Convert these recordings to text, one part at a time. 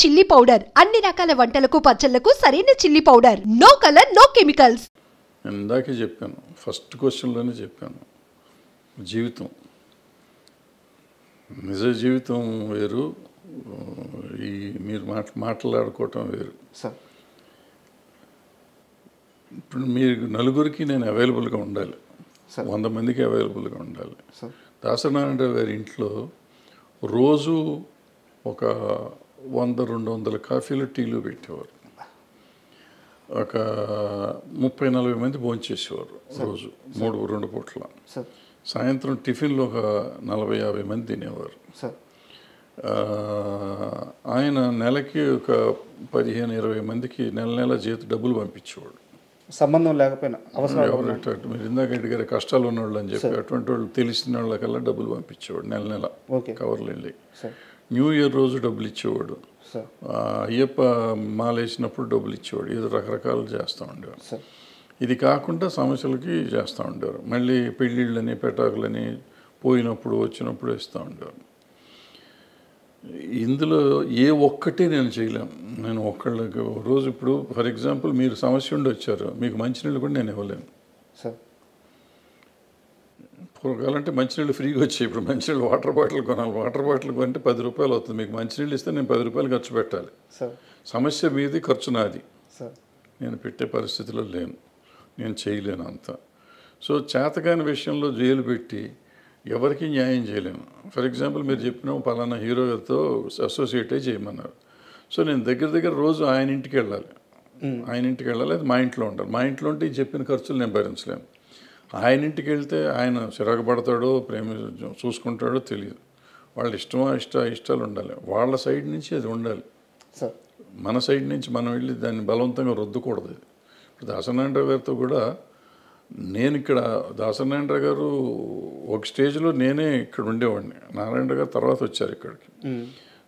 Chilli powder అన్ని రకాల వంటలకు పచ్చళ్లకు సరైన chilli powder. No colour no chemicals. నేను ఇందాకే చెప్పాను, ఫస్ట్ క్వశ్చన్లోనే చెప్పాను, జీవితం నిజ జీవితం వేరు, ఈ మీరు మాట్లాడుకోవటం వేరు. ఇప్పుడు మీరు నలుగురికి నేను అవైలబుల్గా ఉండాలి, 100 మందికి అవైలబుల్గా ఉండాలి. దాసనారాయణరావు గారి ఇంట్లో రోజు ఒక 100-200 కాఫీలు టీలు పెట్టేవారు. ఒక 30-40 మంది భోంచేసేవారు రోజు, 2 పూట్ల. సాయంత్రం టిఫిన్లో ఒక 40-50 మంది తినేవారు. ఆయన నెలకి ఒక 15-20 మందికి నెల జీతం డబ్బులు పంపించేవాడు, సంబంధం లేకపోయినా. మీరు ఇందాక అడిగారు కష్టాలు ఉన్నవాళ్ళు అని చెప్పి, అటువంటి వాళ్ళు తెలిసిన వాళ్ళకల్లా డబ్బులు పంపించేవాడు నెల కవర్లు వెళ్ళి. న్యూ ఇయర్ రోజు డబ్బులు ఇచ్చేవాడు, అయ్యప్ప మాల వేసినప్పుడు డబ్బులు ఇచ్చేవాడు, ఏదో రకరకాలు చేస్తూ ఉండేవారు. ఇది కాకుండా సమస్యలకి చేస్తూ ఉండేవారు. మళ్ళీ పెళ్ళిళ్ళని పెటాకులని పోయినప్పుడు వచ్చినప్పుడు ఇస్తూ ఉండేవారు. ఇందులో ఏ ఒక్కటి నేను చేయలేను. నేను ఒక్కళ్ళకి రోజు, ఇప్పుడు ఫర్ ఎగ్జాంపుల్ మీరు సమస్య ఉండి వచ్చారు, మీకు మంచినీళ్ళు కూడా నేను ఇవ్వలేను. పూర్వకాలంటే మంచినీళ్ళు ఫ్రీగా వచ్చాయి, ఇప్పుడు మంచినీళ్ళు వాటర్ బాటిల్ కొనాలి. వాటర్ బాటిల్ కొంటే 10 రూపాయలు అవుతుంది, మీకు మంచినీళ్ళు ఇస్తే నేను 10 రూపాయలు ఖర్చు పెట్టాలి. సమస్య మీది, ఖర్చు నాది. నేను పెట్టే పరిస్థితిలో లేను, నేను చేయలేను అంత. సో చేతకాని విషయంలో జైలు పెట్టి ఎవరికి న్యాయం చేయలేను. ఫర్ ఎగ్జాంపుల్ మీరు చెప్పిన పలానా హీరో గారితో అసోసియేట్ అయ్యి చేయమన్నారు. సో నేను దగ్గర రోజు ఆయన ఇంటికి వెళ్ళాలి, అది మా ఇంట్లో ఉండాలి. మా ఇంట్లో ఉంటే చెప్పిన ఖర్చులు నేను భరించలేను. ఆయన ఇంటికి వెళ్తే ఆయన చిరాకు పడతాడో చూసుకుంటాడో తెలియదు. వాళ్ళ ఇష్టాలు ఉండాలి, వాళ్ళ సైడ్ నుంచి అది ఉండాలి. మన సైడ్ నుంచి మనం వెళ్ళి దాన్ని బలవంతంగా రుద్దకూడదు. ఇప్పుడు దాసనారాయణరావు గారితో కూడా నేను ఇక్కడ, దాసనారాయణరావు గారు ఒక స్టేజ్లో నేనే ఇక్కడ ఉండేవాడిని, నారాయణరావు గారు తర్వాత వచ్చారు ఇక్కడికి.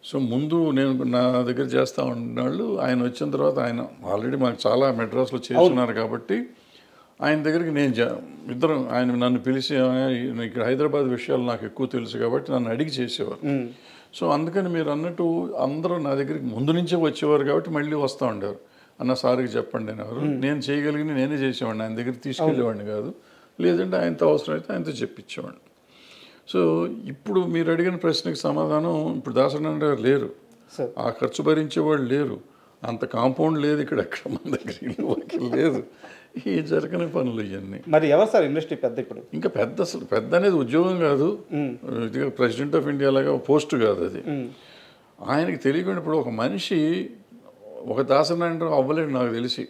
సో ముందు నేను నా దగ్గర చేస్తూ ఉన్నవాళ్ళు, ఆయన వచ్చిన తర్వాత ఆయన ఆల్రెడీ మాకు చాలా మెడ్రాస్లో చేస్తున్నారు కాబట్టి ఆయన దగ్గరికి నేను ఇద్దరం, ఆయన నన్ను పిలిచి ఇక్కడ హైదరాబాద్ విషయాలు నాకు ఎక్కువ తెలుసు కాబట్టి నన్ను అడిగి చేసేవారు. సో అందుకని మీరు అన్నట్టు అందరూ నా దగ్గరికి ముందు నుంచే వచ్చేవారు కాబట్టి మళ్ళీ వస్తూ ఉండేవారు. అన్న సార్కి చెప్పండి అనేవారు. నేను చేయగలిగిన నేనే చేసేవాడిని, ఆయన దగ్గరికి తీసుకెళ్ళేవాడిని కాదు. లేదంటే ఆయనతో అవసరం అయితే ఆయనతో చెప్పించేవాడిని. సో ఇప్పుడు మీరు అడిగిన ప్రశ్నకి సమాధానం, ఇప్పుడు దాసనారాయణరావు లేరు, ఆ ఖర్చు భరించేవాళ్ళు లేరు, అంత కాంపౌండ్ లేదు ఇక్కడ, ఎక్కడ మన దగ్గర ఇల్లు లేదు, ఈ జరగని పనులు ఇవన్నీ. మరి ఎవరు సార్ ఇండస్ట్రీ పెద్ద? ఇప్పుడు ఇంకా అసలు పెద్ద అనేది ఉద్యోగం కాదు, ఇది ప్రెసిడెంట్ ఆఫ్ ఇండియా లాగా పోస్ట్ కాదు అది. ఆయనకి తెలియకుండా ఇప్పుడు ఒక మనిషి ఒక దాసనారాయణరావు అవ్వలేడు నాకు తెలిసి.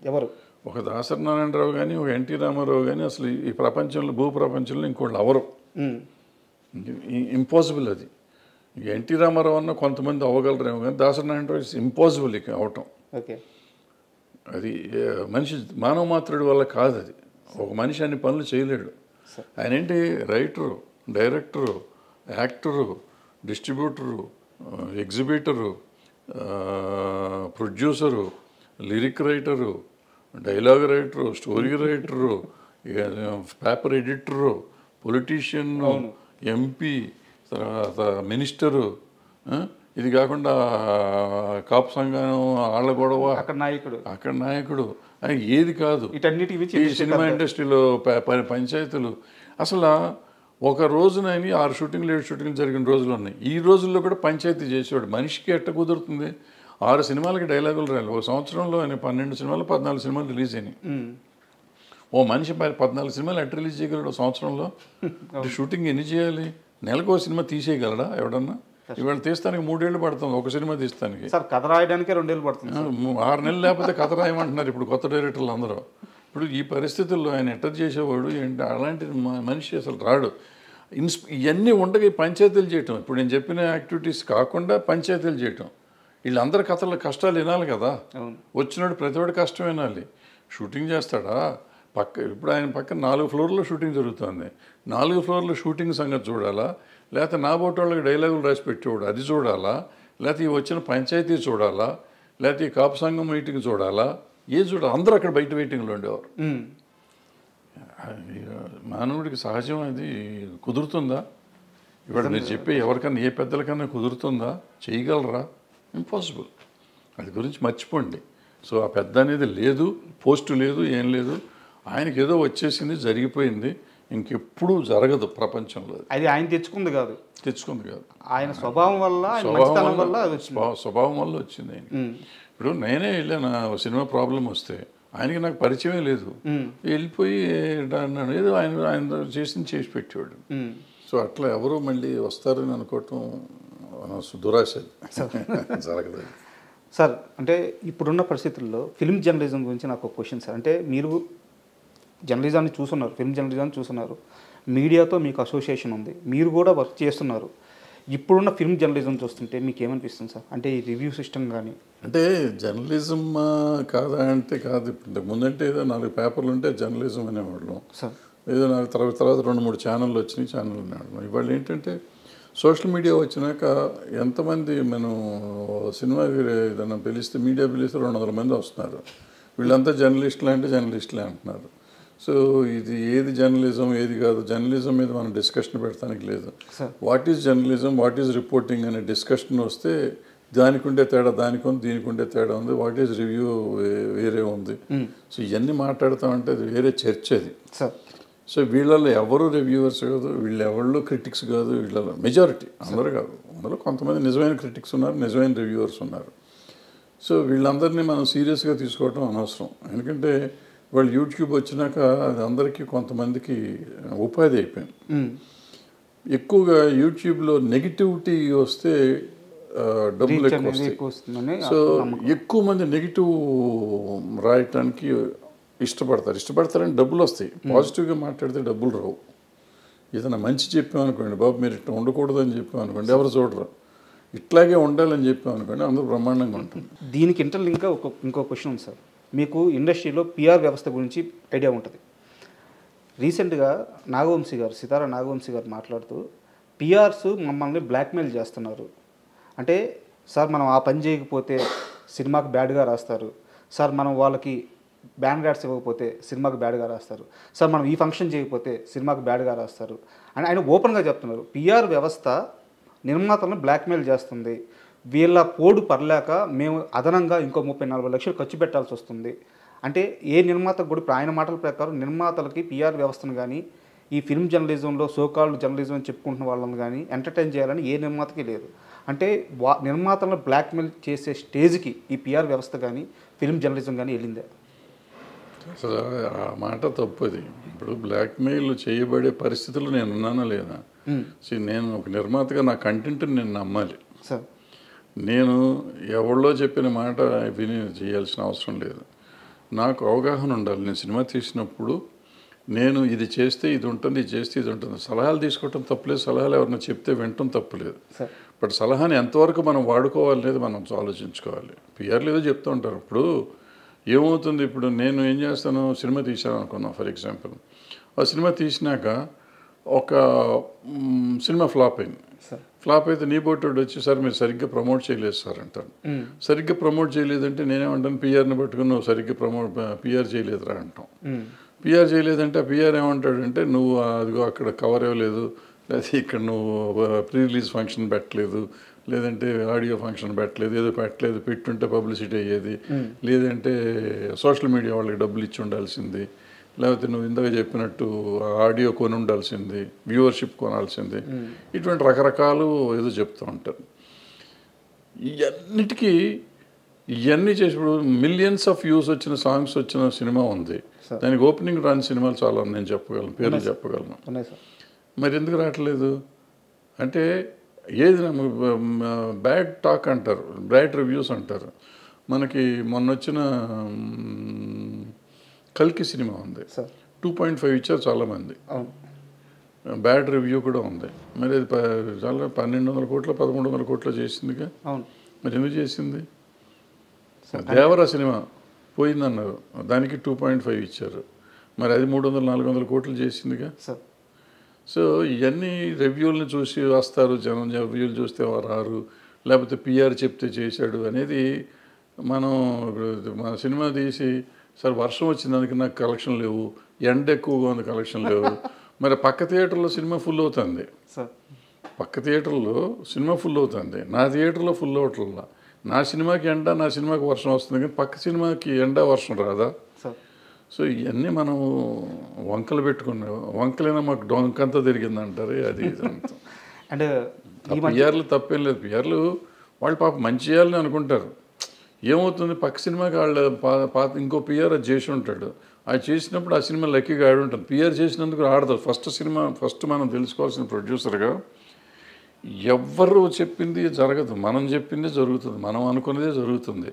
ఎవరు? ఒక దాసనారాయణరావు కానీ, ఒక ఎన్టీ రామారావు కానీ అసలు ఈ ప్రపంచంలో, భూప్రపంచంలో ఇంకోళ్ళు అవరు, ఇంపాసిబుల్ అది. ఎన్టీ రామారావు అన్న కొంతమంది అవ్వగలరేమో కానీ దాసనారాయణరావు ఇట్స్ ఇంపాసిబుల్ ఇక అవటం. అది మనిషి మానవ మాత్రుడి వల్ల కాదు అది. ఒక మనిషి అన్ని పనులు చేయలేడు. ఆయన ఏంటి, writer, director, actor, distributor, exhibitor, producer, lyric writer, dialogue writer, story writer, paper editor, politician, MP, తర్వాత మినిస్టరు, ఇది కాకుండా కాపు సంఘం, ఆళ్ళ గొడవ, అక్కడ నాయకుడు ఏది కాదు. ఈ సినిమా ఇండస్ట్రీలో పంచాయతీలు అసలు ఒక రోజున 6 షూటింగ్లు 7 షూటింగ్లు జరిగిన రోజులు ఉన్నాయి. ఈ రోజుల్లో కూడా పంచాయతీ చేసేవాడు. మనిషికి ఎట్ట కుదురుతుంది? 6 సినిమాలకి డైలాగులు రాయాలి. ఒక సంవత్సరంలో ఆయన 12 సినిమాలు 14 సినిమాలు రిలీజ్ అయినాయి. ఓ మనిషి 14 సినిమాలు ఎట్ట రిలీజ్ చేయగలడు సంవత్సరంలో? షూటింగ్ ఎన్ని చేయాలి? నెలకు ఒక సినిమా తీసేయగలడా ఎవడన్నా? ఇవాళ తీస్తానికి 3 ఏళ్ళు పడుతుంది ఒక సినిమా తీస్తానికి. కథ రాయడానికే 2 ఏళ్ళు పడుతుంది. 6 నెలలు లేకపోతే కథ రాయమంటున్నారు ఇప్పుడు కొత్త డైరెక్టర్లు అందరూ. ఇప్పుడు ఈ పరిస్థితుల్లో ఆయన ఎట్ట చేసేవాడు ఏంటి? అలాంటి మనిషి అసలు రాడు. ఇవన్నీ ఉండగా పంచాయతీలు చేయటం, ఇప్పుడు నేను చెప్పిన యాక్టివిటీస్ కాకుండా పంచాయతీలు చేయటం, వీళ్ళందరి కష్టాలు వినాలి కదా. వచ్చినాడు ప్రతివాడు కష్టం వినాలి. షూటింగ్ చేస్తాడా? ఇప్పుడు ఆయన పక్కన 4 ఫ్లోర్లో షూటింగ్ జరుగుతుంది. 4 ఫ్లోర్లో షూటింగ్ సంగతి చూడాలా, లేకపోతే నా బోటి వాళ్ళకి డైలాగులు రాసి పెట్టేవాడు అది చూడాలా, లేకపోతే ఈ వచ్చిన పంచాయతీ చూడాలా, లేకపోతే ఈ కాపు సంఘం మీటింగ్ చూడాలా, ఏది చూడాలి? అందరూ అక్కడ బయట వెయిటింగ్లో ఉండేవారు. మానవుడికి సహజం అది కుదురుతుందా? ఇవాళ మీరు చెప్పే ఎవరికన్నా ఏ పెద్దలకన్నా కుదురుతుందా? చేయగలరా? ఇంపాసిబుల్. అది గురించి మర్చిపోండి. సో ఆ పెద్ద అనేది లేదు, పోస్టు లేదు, ఏం లేదు. ఆయనకి ఏదో వచ్చేసింది, జరిగిపోయింది, ఇంకెప్పుడు జరగదు ప్రపంచంలో. అది ఆయన తెచ్చుకుంది కాదు, ఆయన స్వభావం వల్ల, ఆయన మంచితనం వల్ల అది వచ్చింది. స్వభావం వల్ల వచ్చింది ఆయన. ఇప్పుడు నేనే వెళ్ళాను, సినిమా ప్రాబ్లం వస్తే ఆయనకి నాకు పరిచయమే లేదు, వెళ్ళిపోయి ఏదో ఆయన చేసి పెట్టేవాడు. సో అట్లా ఎవరు మళ్ళీ వస్తారని అనుకోవటం దురాశ, జరగదు. సార్ అంటే ఇప్పుడున్న పరిస్థితుల్లో ఫిల్మ్ జర్నలిజం గురించి నాకు ఒక క్వశ్చన్ సార్. అంటే మీరు జర్నలిజాన్ని చూస్తున్నారు, ఫిల్మ్ జర్నలిజాన్ని చూస్తున్నారు, మీడియాతో మీకు అసోసియేషన్ ఉంది, మీరు కూడా వర్క్ చేస్తున్నారు. ఇప్పుడున్న ఫిల్మ్ జర్నలిజం చూస్తుంటే మీకు ఏమనిపిస్తుంది సార్? అంటే ఈ రివ్యూ సిస్టమ్ కానీ, అంటే జర్నలిజం కాదా అంటే కాదు. ఇప్పుడు ముందంటే ఏదో 4 పేపర్లు ఉంటే జర్నలిజం అనేవాళ్ళం సార్, ఏదో 4 తర్వాత 2-3 ఛానళ్ళు వచ్చినాయి, ఛానల్ అనేవాళ్ళం. ఇవాళ ఏంటంటే సోషల్ మీడియా వచ్చినాక ఎంతమంది మనం సినిమా ఏదైనా పిలిస్తే, మీడియా పిలిస్తే 200 మంది వస్తున్నారు. వీళ్ళంతా జర్నలిస్టులు అంటే జర్నలిస్టులే అంటున్నారు. సో ఇది ఏది జర్నలిజం ఏది కాదు, జర్నలిజం మీద మనం డిస్కషన్ పెడతానికి లేదు. What is journalism, what is reporting అనే డిస్కషన్ వస్తే దానికి ఉండే తేడా దానికి ఉంది, దీనికి ఉండే తేడా ఉంది, వాట్ ఈజ్ రివ్యూ వేరే ఉంది. సో ఇవన్నీ మాట్లాడుతామంటే అది వేరే చర్చ అది. సో వీళ్ళలో ఎవరు రివ్యూవర్స్ కాదు, వీళ్ళు ఎవరు క్రిటిక్స్ కాదు, వీళ్ళలో మెజారిటీ అందరూ కాదు, అందులో కొంతమంది నిజమైన క్రిటిక్స్ ఉన్నారు, నిజమైన రివ్యూవర్స్ ఉన్నారు. సో వీళ్ళందరినీ మనం సీరియస్గా తీసుకోవటం అనవసరం. ఎందుకంటే వాళ్ళు యూట్యూబ్ వచ్చినాక అది అందరికీ కొంతమందికి ఉపాధి అయిపోయింది. ఎక్కువగా యూట్యూబ్లో నెగిటివిటీ వస్తే డబ్బులు ఎక్కువ వస్తాయి. సో ఎక్కువ మంది నెగిటివ్ రాయటానికి ఇష్టపడతారని డబ్బులు వస్తాయి. పాజిటివ్గా మాట్లాడితే డబ్బులు రావు. ఏదైనా మంచి చెప్పామనుకోండి, బాబు మీరు ఇట్లా ఉండకూడదు అని చెప్పామనుకోండి, ఎవరు చూడరు. ఇట్లాగే ఉండాలని చెప్పామనుకోండి, అందరూ బ్రహ్మాండంగా ఉంటుంది. దీనికి ఇంటర్లింక్ ఇంకో క్వశ్చన్ ఉంది సార్. మీకు ఇండస్ట్రీలో పిఆర్ వ్యవస్థ గురించి ఐడియా ఉంటుంది. రీసెంట్గా సితారా నాగవంశీ గారు మాట్లాడుతూ పిఆర్స్ మమ్మల్ని బ్లాక్మెయిల్ చేస్తున్నారు. అంటే సార్ మనం ఆ పని చేయకపోతే సినిమాకి బ్యాడ్గా రాస్తారు, సార్ మనం వాళ్ళకి బ్యాన్ కార్డ్స్ ఇవ్వకపోతే సినిమాకి బ్యాడ్గా రాస్తారు, సార్ మనం ఈ ఫంక్షన్ చేయకపోతే సినిమాకి బ్యాడ్గా రాస్తారు అని ఆయన ఓపెన్గా చెప్తున్నారు. పిఆర్ వ్యవస్థ నిర్మాతలను బ్లాక్మెయిల్ చేస్తుంది, వీళ్ళ పోడు పర్లేక మేము అదనంగా ఇంకో 30-40 లక్షలు ఖర్చు పెట్టాల్సి వస్తుంది. అంటే ఏ నిర్మాతకు కూడా ఆయన మాటల ప్రకారం నిర్మాతలకి పిఆర్ వ్యవస్థను కానీ, ఈ ఫిల్మ్ జర్నలిజంలో సోకాల్డ్ జర్నలిజం అని చెప్పుకుంటున్న వాళ్ళని కానీ ఎంటర్టైన్ చేయాలని ఏ నిర్మాతకి లేదు. అంటే నిర్మాతలను బ్లాక్మెయిల్ చేసే స్టేజ్కి ఈ పిఆర్ వ్యవస్థ కానీ ఫిల్మ్ జర్నలిజం కానీ వెళ్ళిందే? అసలు ఆ మాట తప్పది. ఇప్పుడు బ్లాక్మెయిల్ చేయబడే పరిస్థితులు నేను ఉన్నానా లేదా? నేను ఒక నిర్మాతగా నా కంటెంట్ని నేను నమ్మాలి. సార్ నేను ఎవరిలో చెప్పిన మాట విని చేయాల్సిన అవసరం లేదు. నాకు అవగాహన ఉండాలి. నేను సినిమా తీసినప్పుడు నేను ఇది చేస్తే ఇది ఉంటుంది, ఇది చేస్తే ఇది ఉంటుంది. సలహాలు తీసుకోవటం తప్పులేదు, సలహాలు ఎవరైనా చెప్తే వినటం తప్పులేదు. బట్ సలహాని ఎంతవరకు మనం వాడుకోవాలి అనేది మనం ఆలోచించుకోవాలి. పిఆర్లు ఏదో చెప్తూ ఉంటారు. ఇప్పుడు ఏమవుతుంది, ఇప్పుడు నేను ఏం చేస్తాను, సినిమా తీశాను అనుకున్నాను ఫర్ ఎగ్జాంపుల్. ఆ సినిమా తీసినాక ఒక సినిమా ఫ్లాప్ అయింది. ఫ్లాప్ అయితే నీ బోటోడు వచ్చి సార్ మీరు సరిగ్గా ప్రమోట్ చేయలేదు సార్ అంటాను. సరిగ్గా ప్రమోట్ చేయలేదంటే నేనేమంటాను, పిఆర్ని పట్టుకుని నువ్వు సరిగ్గా పిఆర్ చేయలేదురా అంటాం. పిఆర్ చేయలేదంటే ఆ పిఆర్ ఏమంటాడంటే నువ్వు అదిగో అక్కడ కవర్ ఇవ్వలేదు, లేదా ఇక్కడ నువ్వు ప్రీ రిలీజ్ ఫంక్షన్ పెట్టలేదు, లేదంటే ఆడియో ఫంక్షన్ పెట్టలేదు, ఏదో పెట్టలేదు, పెట్టుంటే పబ్లిసిటీ అయ్యేది, లేదంటే సోషల్ మీడియా వాళ్ళకి డబ్బులు ఇచ్చి ఉండాల్సింది, లేకపోతే నువ్వు ఇందాక చెప్పినట్టు ఆడియో కొని ఉండాల్సింది, వ్యూవర్షిప్ కొనాల్సింది, ఇటువంటి రకరకాలు ఏదో చెప్తూ ఉంటారు. ఇవన్నీ చేసి ఇప్పుడు మిలియన్స్ ఆఫ్ వ్యూస్ వచ్చిన సాంగ్స్ వచ్చిన సినిమా ఉంది, దానికి ఓపెనింగ్ రాని సినిమాలు చాలా నేను చెప్పగలను, పేర్లు చెప్పగలను. మరి ఎందుకు రావట్లేదు అంటే ఏది బ్యాడ్ టాక్ అంటారు, బ్యాడ్ రివ్యూస్ అంటారు. మనకి మొన్న వచ్చిన కల్కి సినిమా ఉంది, 2.5 ఇచ్చారు చాలామంది, బ్యాడ్ రివ్యూ కూడా ఉంది. మరి అది చాలా 1200 కోట్లు 1300 కోట్లు చేసిందిగా. మరి ఎందుకు చేసింది? దేవరా సినిమా పోయిందన్నారు, దానికి 2.5 ఇచ్చారు, మరి అది 300-400 కోట్లు చేసిందిగా. సో ఇవన్నీ రివ్యూలను చూసి వస్తారు జనం, రివ్యూలు చూస్తే రారు, లేకపోతే పిఆర్ చెప్తే చేశాడు అనేది. మనం మన సినిమా తీసి సార్ వర్షం వచ్చింది అందుకే నాకు కలెక్షన్ లేవు, ఎండ ఎక్కువగా ఉంది కలెక్షన్ లేవు, మరి పక్క థియేటర్లో సినిమా ఫుల్ అవుతుంది, పక్క థియేటర్లో సినిమా ఫుల్ అవుతుంది, నా థియేటర్లో ఫుల్ అవట్లా. నా సినిమాకి ఎండ, నా సినిమాకి వర్షం వస్తుంది, కానీ పక్క సినిమాకి ఎండ వర్షం రాదా? సార్ సో ఇవన్నీ మనం వంకలు పెట్టుకున్నాం. వంకలైనా మాకు డొంకంతా తిరిగింది అంటారు. అది ఇదంతా అండ్ పిఆర్లు తప్పేం లేదు. పిఆర్లు వాళ్ళు పాప మంచి చేయాలని అనుకుంటారు. ఏమవుతుంది, పక్క సినిమాకి వాళ్ళు పాత ఇంకో పిఆర్ అది చేసి ఉంటాడు. అది చేసినప్పుడు ఆ సినిమా లక్కీగా ఆడి ఉంటుంది. పిఆర్ చేసినందుకు ఆడతారు. ఫస్ట్ మనం తెలుసుకోవాల్సిన ప్రొడ్యూసర్గా ఎవ్వరు చెప్పింది జరగదు, మనం చెప్పిందే జరుగుతుంది, మనం అనుకున్నదే జరుగుతుంది.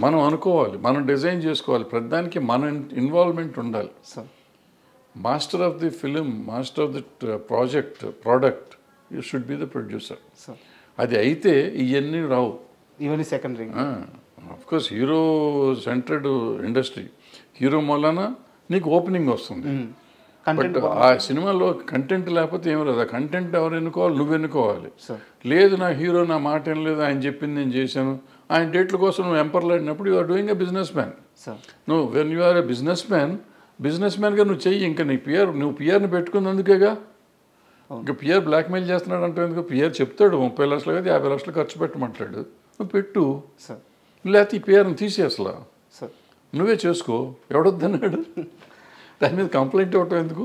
మనం అనుకోవాలి, మనం డిజైన్ చేసుకోవాలి, ప్రతిదానికి మన ఇన్వాల్వ్మెంట్ ఉండాలి. Sir master of the film, master of the product you should be the producer. Sir అది అయితే ఇవన్నీ రావు. ఇవన్నీ secondary. Course hero centred industry. Hero మూలన నీకు ఓపెనింగ్ వస్తుంది. బట్ ఆ సినిమాలో కంటెంట్ లేకపోతే ఏం రాదు. ఆ కంటెంట్ ఎవరు ఎన్నుకోవాలి, నువ్వు ఎన్నుకోవాలి. లేదు నా హీరో నా మాట ఏం లేదు, ఆయన చెప్పింది నేను చేశాను, ఆయన డేట్ల కోసం నువ్వు ఎంపర్లాడినప్పుడు you are doing a businessman. నువ్వు when you are a business మ్యాన్గా నువ్వు చెయ్యి. ఇంకా నీ నువ్వు పిఆర్ని పెట్టుకున్నందుకేగా. ఇంకా పిఆర్ బ్లాక్మెయిల్ చేస్తున్నాడు అంటే ఎందుకు? పిఆర్ చెప్తాడు 30 లక్షలు కదా 50 లక్షలు ఖర్చు పెట్టమంటాడు, నువ్వు పెట్టు. లేకపోతే ఈ పిఆర్ని తీసి అసలు నువ్వే చేసుకో. ఎవడొద్దన్నాడు? దాని మీద కంప్లైంట్ ఇవ్వటం ఎందుకు?